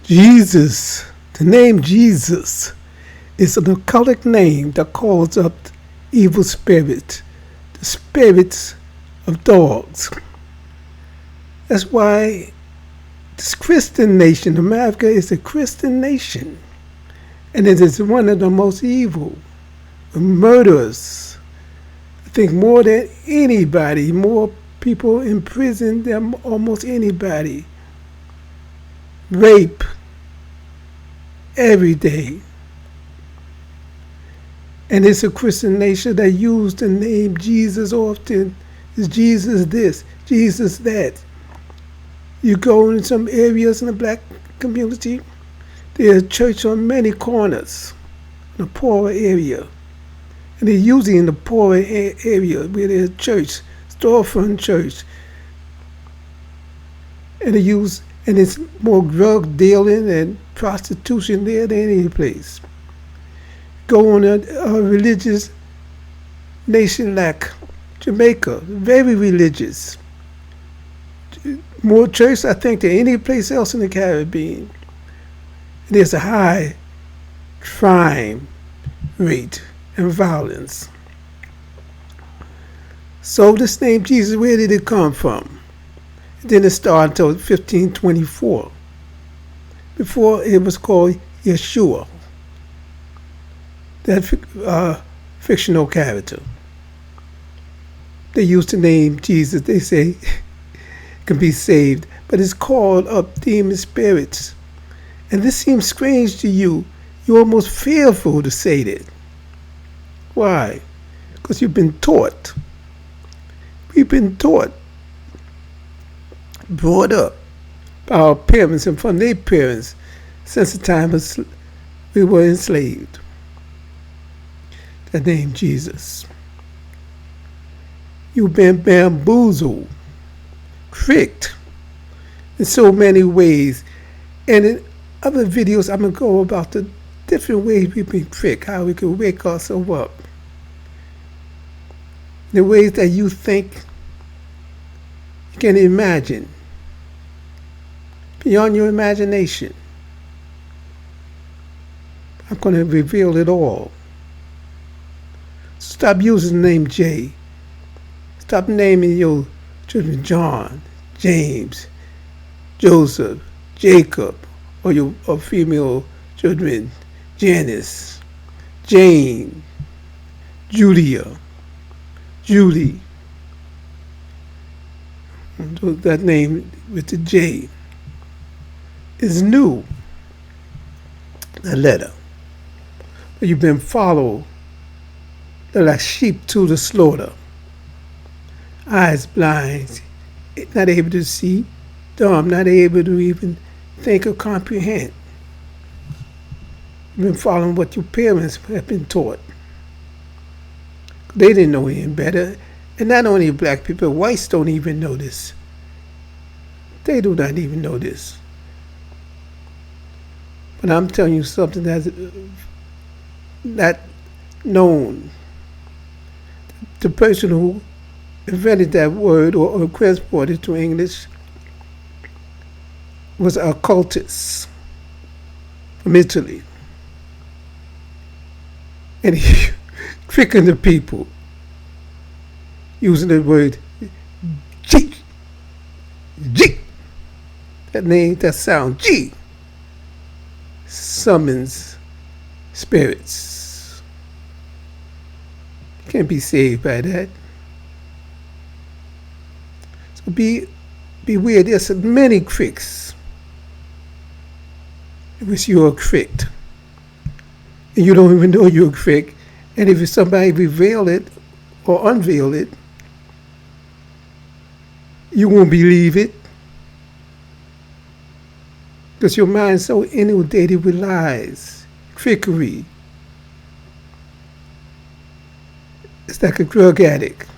Jesus, the name Jesus, is an occultic name that calls up evil spirits, the spirits of dogs. That's why this Christian nation, America, is a Christian nation. And it is one of the most evil, murderers. I think more than anybody, more people in prison than almost anybody. Rape every day. And it's a Christian nation that used the name Jesus often. Is Jesus this, Jesus that. You go in some areas in the black community, there's a church on many corners in a poorer area. And they're usually in the poorer area where there's a church, storefront church. And it's more drug dealing and prostitution there than any place. Go on a religious nation like Jamaica, very religious. More church, I think, than any place else in the Caribbean. There's a high crime rate and violence. So this name Jesus, where did it come from? It didn't start until 1524. Before it was called Yeh-Soos, that fictional character. They used the name Jesus, they say, can be saved, but it's called up demon spirits. And this seems strange to you. You're almost fearful to say that. Why? Because you've been taught. We've been taught, brought up by our parents and from their parents since the time we were enslaved. The name Jesus. You've been bamboozled, tricked in so many ways. And in other videos, I'm going to go about the different ways we've been tricked, how we can wake ourselves up. The ways that you think you can imagine, beyond your imagination. I'm going to reveal it all. Stop using the name J. Stop naming your children John, James, Joseph, Jacob, or your female children Janice, Jane, Julia, Julie. That name with the J is new. The letter. But you've been followed. They're like sheep to the slaughter. Eyes blind, not able to see, dumb, not able to even think or comprehend. You've been following what your parents have been taught. They didn't know any better. And not only black people, whites don't even know this. They do not even know this. But I'm telling you something that's not known. The person who invented that word or transported it to English was an occultist from Italy. And he tricking the people using the word G. G. That name, that sound, G, summons spirits. You can't be saved by that. So beware, there's many tricks in which you're tricked. And you don't even know you're tricked. And if somebody reveal it or unveil it, you won't believe it. Because your mind's so inundated with lies, trickery. It's like a drug addict.